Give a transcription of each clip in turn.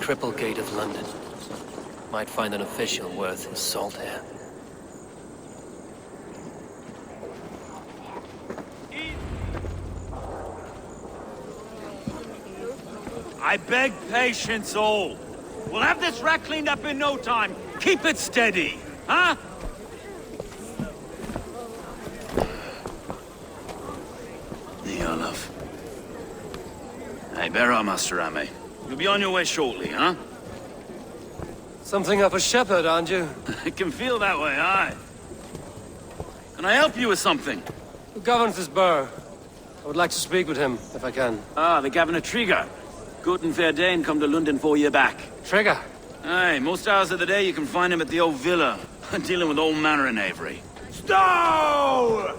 cripple gate of London. Might find an official worth his salt here. I beg patience, all. We'll have this rat cleaned up in no time. Keep it steady, huh? The Olaf. Hey, bear up, Master Ame. You'll be on your way shortly, huh? Something of a shepherd, aren't you? It can feel that way, aye. Can I help you with something? Who governs this burgh? I would like to speak with him, if I can. Ah, the Governor Tryggr. Good and fair Dane come to Lunden 4 years back. Tryggr? Aye, most hours of the day you can find him at the old villa, dealing with all manner in Avery. Stowe!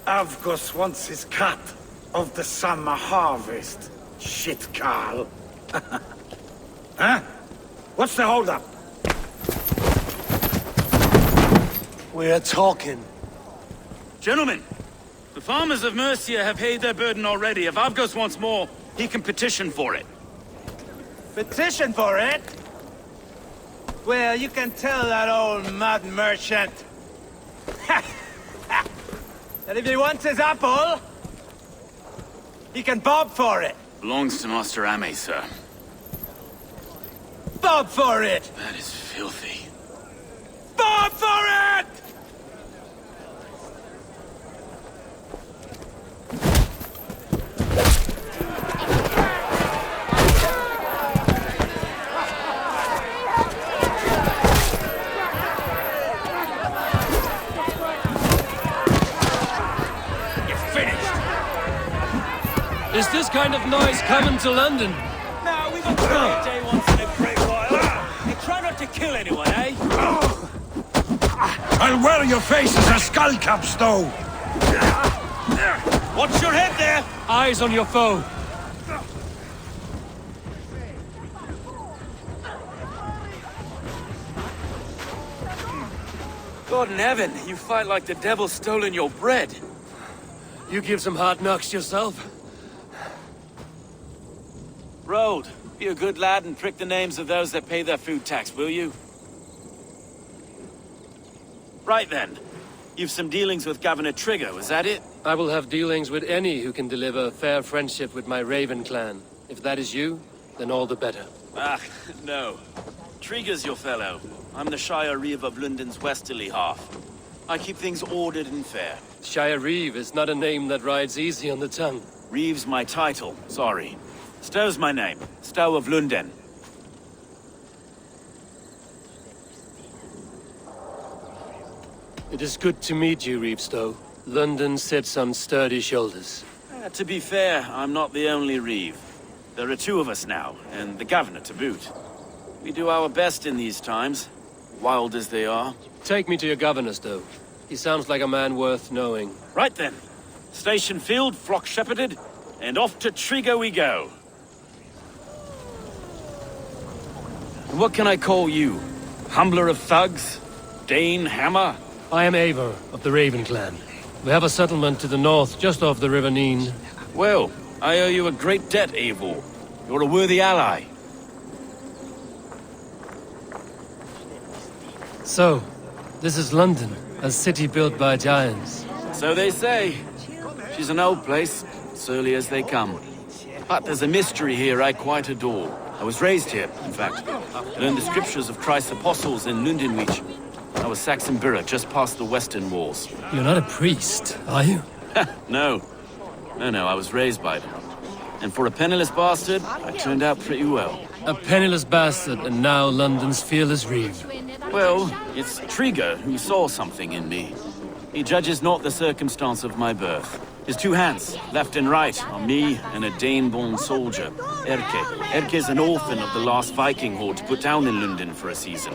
Avgos wants his cut of the summer harvest. Shit, Carl. Huh? What's the holdup? We're talking. Gentlemen, the farmers of Mercia have paid their burden already. If Avgos wants more, he can petition for it. Petition for it? Well, you can tell that old mud merchant. That if he wants his apple, he can bob for it. Belongs to Master Ame, sir. Bob for it! That is filthy. Bob for it! Is this kind of noise coming to London? No, we've got a day once in a great while. Hey, try not to kill anyone, eh? I'll wear your face as a skull cap, Stowe. Watch your head there! Eyes on your foe. God in heaven, you fight like the devil's stolen your bread. You give some hard knocks yourself. Road, be a good lad and prick the names of those that pay their food tax, will you? Right then. You've some dealings with Governor Tryggr, was that it? I will have dealings with any who can deliver a fair friendship with my Raven clan. If that is you, then all the better. Ah, no. Tryggr's your fellow. I'm the Shire Reeve of Lunden's westerly half. I keep things ordered and fair. Shire Reeve is not a name that rides easy on the tongue. Reeve's my title, sorry. Stowe's my name. Stowe of Lunden. It is good to meet you, Reeve Stowe. London sits on sturdy shoulders. To be fair, I'm not the only Reeve. There are two of us now, and the governor to boot. We do our best in these times, wild as they are. Take me to your governor, Stowe. He sounds like a man worth knowing. Right then. Station filled, flock shepherded, and off to Tryggr we go. What can I call you? Humbler of thugs? Dane Hammer? I am Eivor of the Raven clan. We have a settlement to the north, just off the River Neen. Well, I owe you a great debt, Eivor. You're a worthy ally. So, this is London, a city built by giants. So they say. She's an old place, surly as they come. But there's a mystery here I quite adore. I was raised here, in fact. Learned the scriptures of Christ's apostles in Lundenwich. I was Saxon Borough, just past the western walls. You're not a priest, are you? No. No, I was raised by them. And for a penniless bastard, I turned out pretty well. A penniless bastard, and now London's fearless Reeve. Well, it's Tryggr who saw something in me. He judges not the circumstance of my birth. His two hands, left and right, are me and a Dane-born soldier, Erke. Erke's an orphan of the last Viking horde put down in Lunden for a season.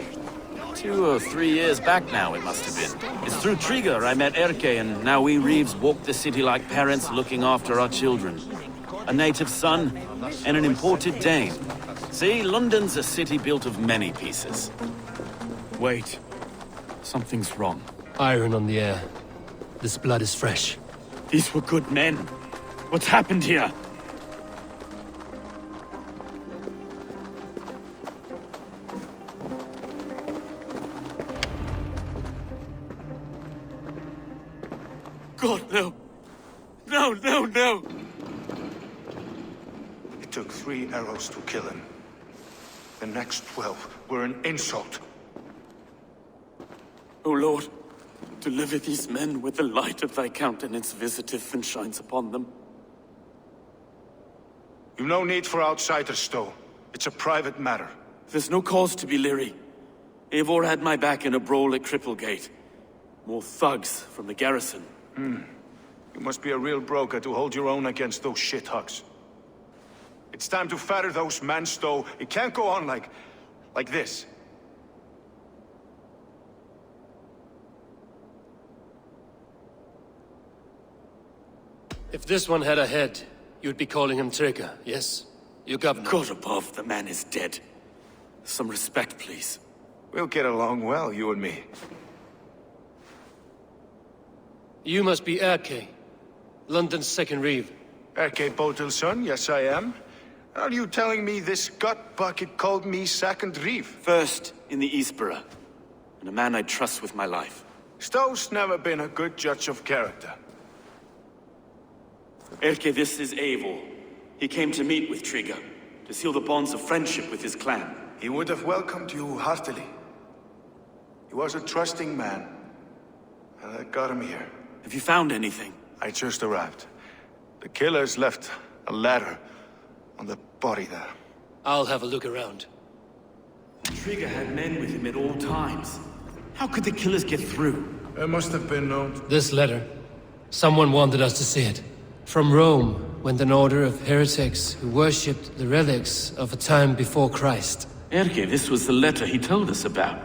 2 or 3 years back now, it must have been. It's through Tryggr I met Erke, and now we Reeves walk the city like parents looking after our children. A native son, and an imported Dane. See, London's a city built of many pieces. Wait. Something's wrong. Iron on the air. This blood is fresh. These were good men. What's happened here? God, no. No, no, no! It took 3 arrows to kill him. The next 12 were an insult. O Lord, deliver these men with the light of thy countenance visiteth and shines upon them. You've no need for outsiders, Stowe. It's a private matter. There's no cause to be leery. Eivor had my back in a brawl at Cripplegate. More thugs from the garrison. You must be a real broker to hold your own against those shithugs. It's time to fetter those men, Stowe. It can't go on like this. If this one had a head, you'd be calling him Tryggr, yes? Your governor. God above, the man is dead. Some respect, please. We'll get along well, you and me. You must be Erke, London's second reeve. Erke Botel's son, yes I am. Are you telling me this gut bucket called me second reeve? First in the Eastborough, and a man I trust with my life. Stowe's never been a good judge of character. Erke, this is Eivor. He came to meet with Tryggr, to seal the bonds of friendship with his clan. He would have welcomed you heartily. He was a trusting man, and I got him here. Have you found anything? I just arrived. The killers left a ladder on the body there. I'll have a look around. Tryggr had men with him at all times. How could the killers get through? There must have been no... This letter. Someone wanted us to see it. From Rome went an order of heretics who worshipped the relics of a time before Christ. Erke, this was the letter he told us about.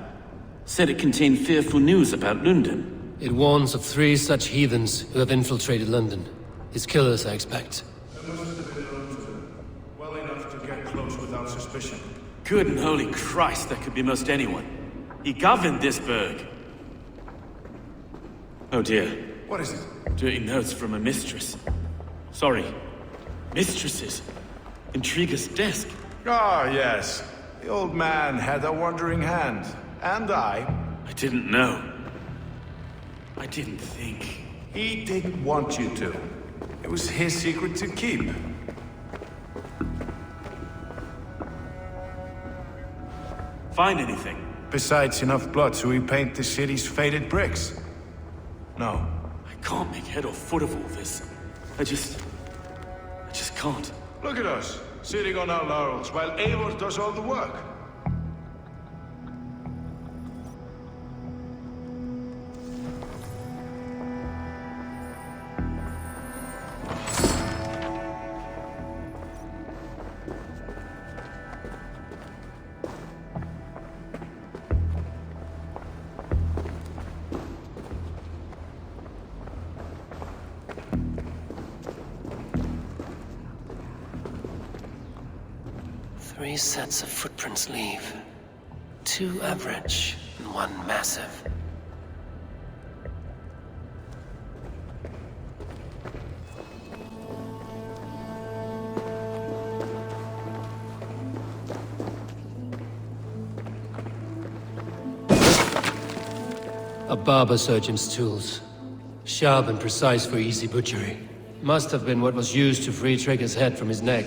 Said it contained fearful news about Lunden. It warns of 3 such heathens who have infiltrated London. His killers, I expect. There must have been well enough to get close without suspicion. Good and holy Christ, that could be most anyone. He governed this burg. Oh dear. What is it? Dirty notes from a mistress. Sorry. Mistresses. In Trygg's desk. Ah, yes. The old man had a wandering hand. And I didn't know. I didn't think. He didn't want you to. It was his secret to keep. Find anything? Besides enough blood to repaint the city's faded bricks. No. I can't make head or foot of all this. I just can't. Look at us, sitting on our laurels while Eivor does all the work. Three sets of footprints leave. 2 average and 1 massive. A barber surgeon's tools. Sharp and precise for easy butchery. Must have been what was used to free Tryggr's head from his neck.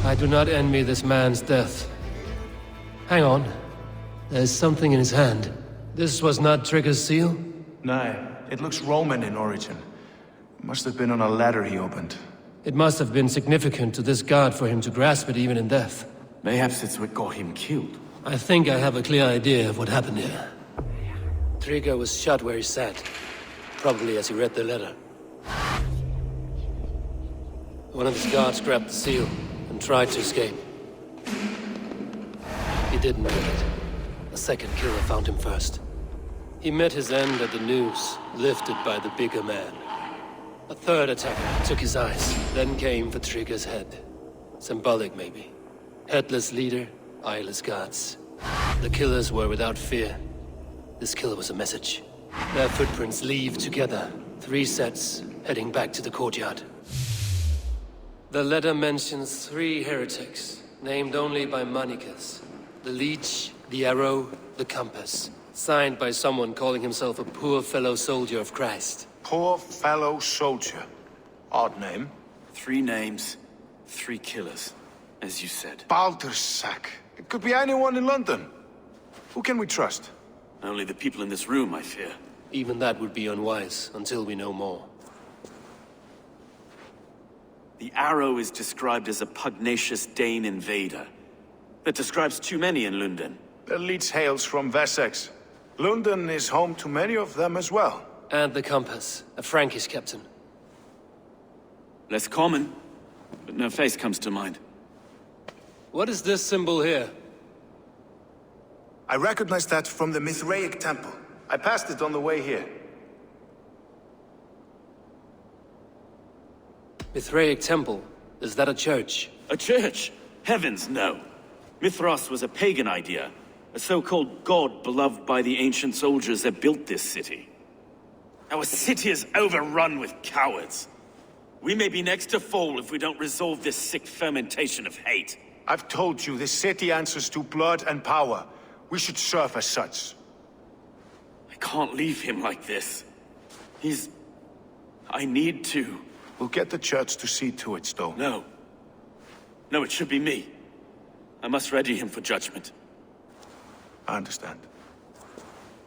I do not envy this man's death. Hang on. There's something in his hand. This was not Tryggr's seal? No, it looks Roman in origin. Must have been on a ladder he opened. It must have been significant to this god for him to grasp it even in death. Mayhaps it's what got him killed. I think I have a clear idea of what happened here. Tryggr was shot where he sat, probably as he read the letter. One of his guards grabbed the seal and tried to escape. He didn't make it. A second killer found him first. He met his end at the noose, lifted by the bigger man. A third attacker took his eyes, then came for Tryggr's head. Symbolic, maybe. Headless leader, eyeless guards. The killers were without fear. This kill was a message. Their footprints leave together. 3 sets, heading back to the courtyard. The letter mentions 3 heretics, named only by monikers. The Leech, the Arrow, the Compass. Signed by someone calling himself a poor fellow soldier of Christ. Poor fellow soldier. Odd name. 3 names, 3 killers, as you said. Baldersack. It could be anyone in London. Who can we trust? Only the people in this room, I fear. Even that would be unwise, until we know more. The Arrow is described as a pugnacious Dane invader. That describes too many in Lunden. The Leech hails from Wessex. Lunden is home to many of them as well. And the Compass, a Frankish captain. Less common, but no face comes to mind. What is this symbol here? I recognize that from the Mithraic temple. I passed it on the way here. Mithraic temple? Is that a church? A church? Heavens, no. Mithras was a pagan idea. A so-called god beloved by the ancient soldiers that built this city. Our city is overrun with cowards. We may be next to fall if we don't resolve this sick fermentation of hate. I've told you, this city answers to blood and power. We should serve as such. I can't leave him like this. I need to. We'll get the church to see to it, Stowe. No. No, it should be me. I must ready him for judgment. I understand.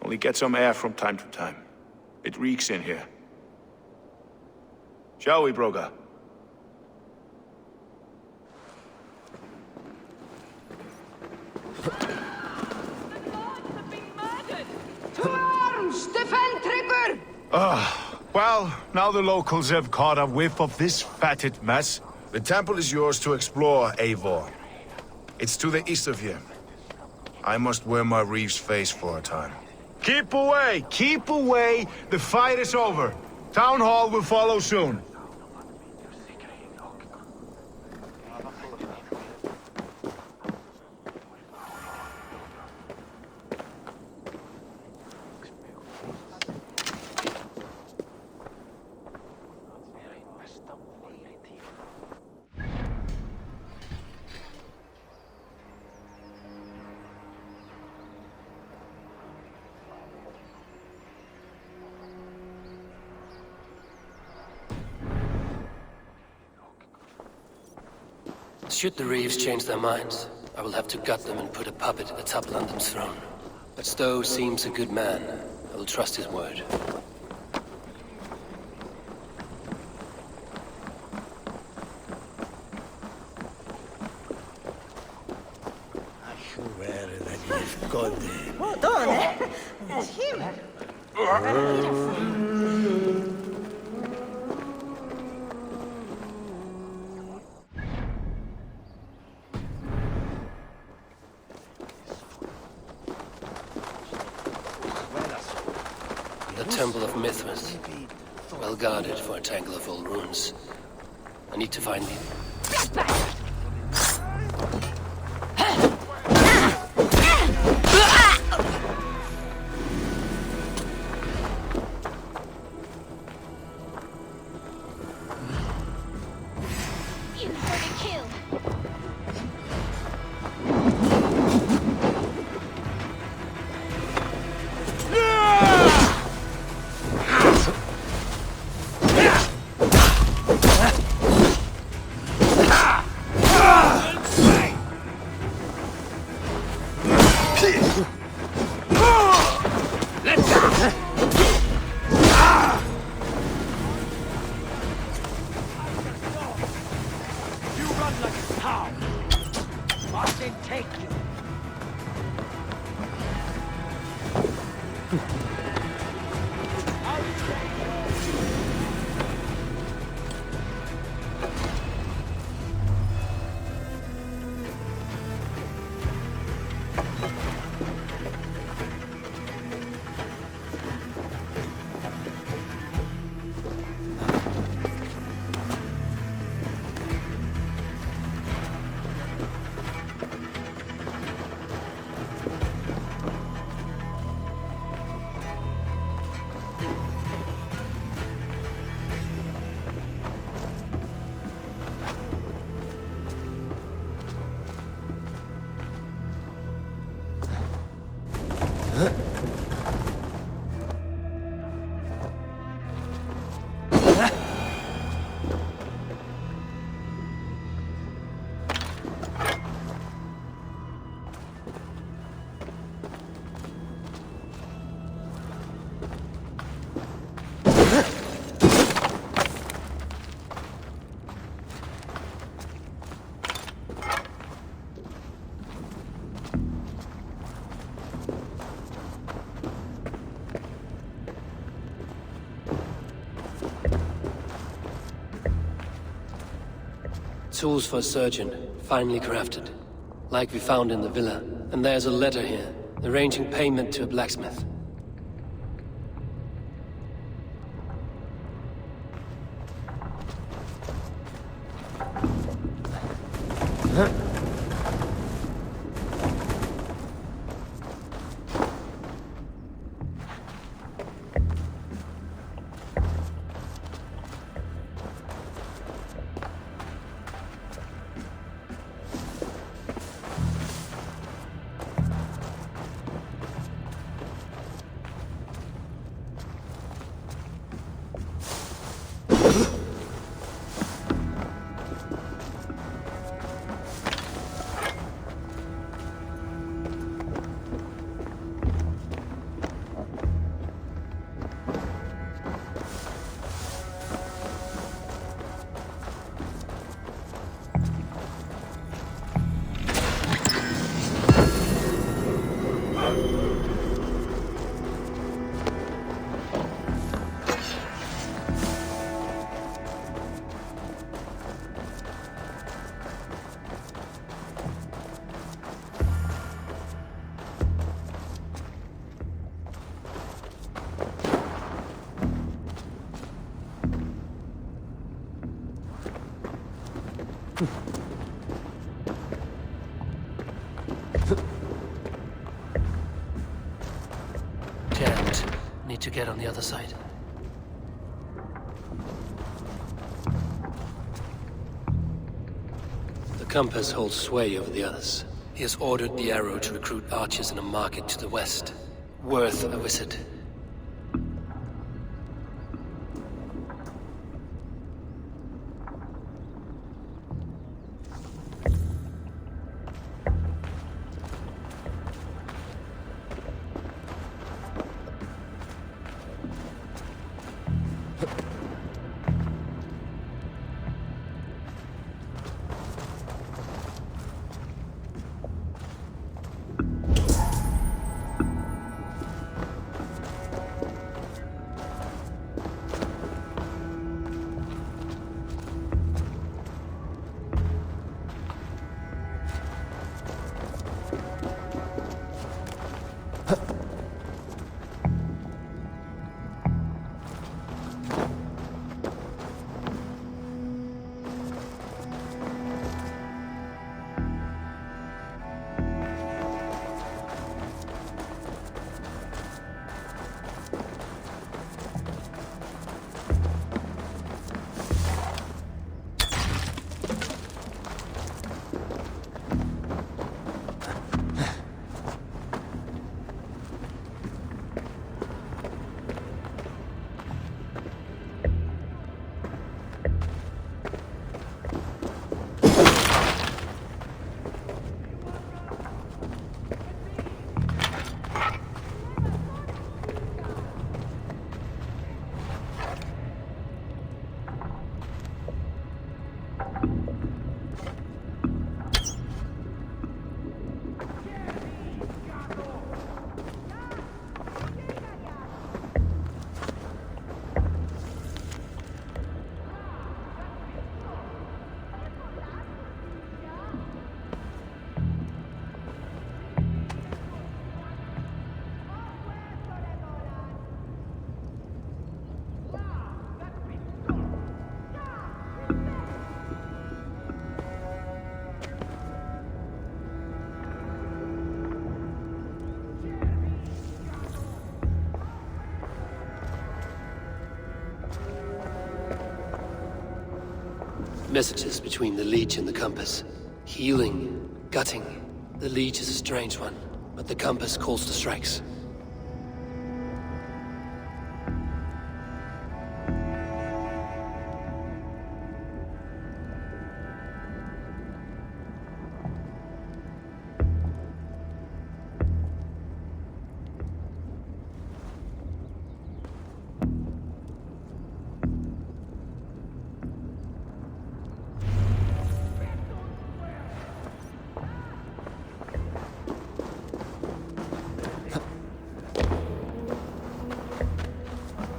Only get some air from time to time. It reeks in here. Shall we, Broga? To arms! Defend Tryggr! Well, now the locals have caught a whiff of this fatted mess. The temple is yours to explore, Eivor. It's to the east of here. I must wear my Reeve's face for a time. Keep away! Keep away! The fight is over. Town Hall will follow soon. Should the Reeves change their minds, I will have to gut them and put a puppet atop London's throne. But Stowe seems a good man. I will trust his word. The Temple of Mithras. Well guarded for a tangle of old ruins. I need to find the... Fucking take you. Tools for a surgeon, finely crafted. Like we found in the villa. And there's a letter here, arranging payment to a blacksmith. Jammed. Need to get on the other side. The compass holds sway over the others. He has ordered the arrow to recruit archers in a market to the west. Worth a visit. messages between the Leech and the compass. Healing, gutting. The Leech is a strange one, but the compass calls the strikes.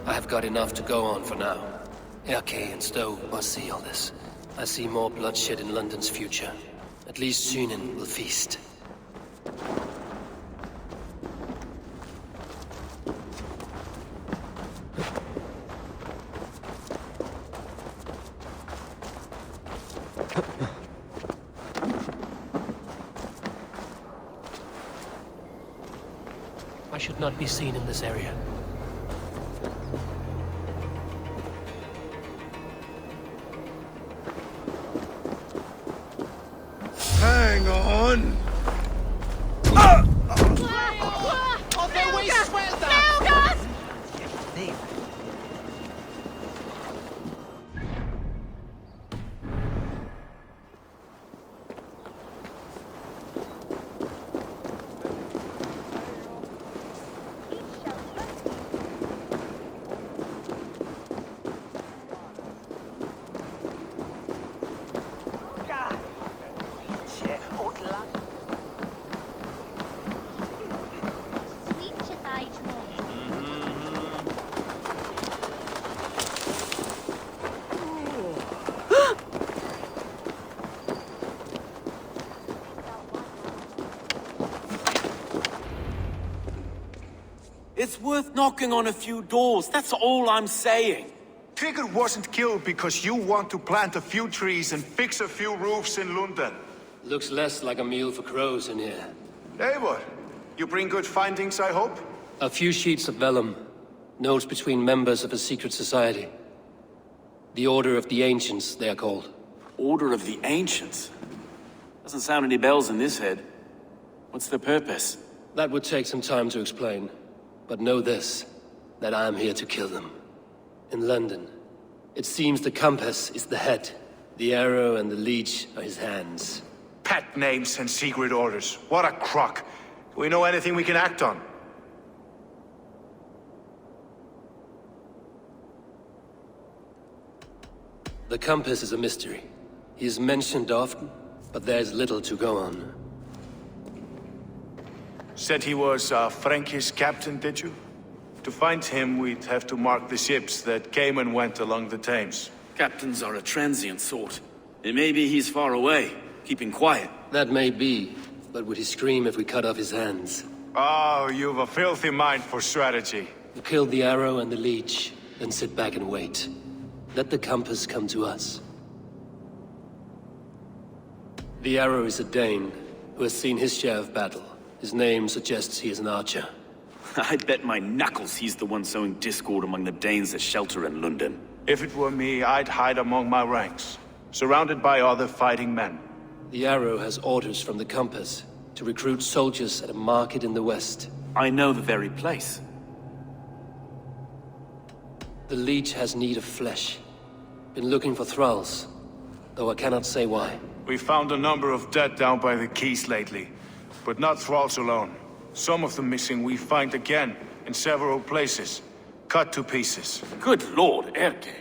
I've got enough to go on for now. Erke and Stowe must see all this. I see more bloodshed in London's future. At least Luden will feast. I should not be seen in this area. Hang on! It's worth knocking on a few doors, that's all I'm saying. Tryggr wasn't killed because you want to plant a few trees and fix a few roofs in Lunden. Looks less like a meal for crows in here. Eivor, you bring good findings, I hope? A few sheets of vellum. Notes between members of a secret society. The Order of the Ancients, they are called. Order of the Ancients? Doesn't sound any bells in this head. What's the purpose? That would take some time to explain. But know this, that I am here to kill them. In London, it seems the compass is the head. The arrow and the leech are his hands. Pet names and secret orders. What a crock. Do we know anything we can act on? The compass is a mystery. He is mentioned often, but there is little to go on. Said he was a Frankish captain, did you? To find him, we'd have to mark the ships that came and went along the Thames. Captains are a transient sort. It may be he's far away, keeping quiet. That may be, but would he scream if we cut off his hands? Oh, you've a filthy mind for strategy. We kill the arrow and the leech, then sit back and wait. Let the compass come to us. The arrow is a Dane, who has seen his share of battle. His name suggests he is an archer. I bet my knuckles he's the one sowing discord among the Danes that shelter in Lunden. If it were me, I'd hide among my ranks, surrounded by other fighting men. The arrow has orders from the compass to recruit soldiers at a market in the west. I know the very place. The leech has need of flesh. Been looking for thralls, though I cannot say why. We found a number of dead down by the quays lately, but not thralls alone. Some of the missing we find again in several places, cut to pieces. Good lord, Erke.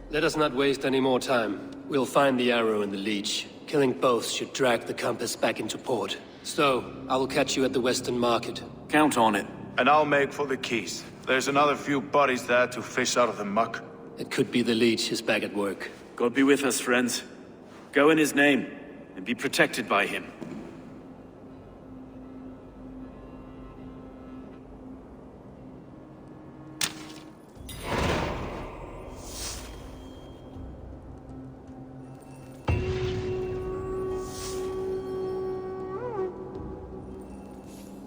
Let us not waste any more time. We'll find the arrow and the leech. Killing both should drag the compass back into port. So, I will catch you at the western market. Count on it. And I'll make for the quays. There's another few bodies there to fish out of the muck. It could be the leech is back at work. God be with us, friends. Go in his name, and be protected by him.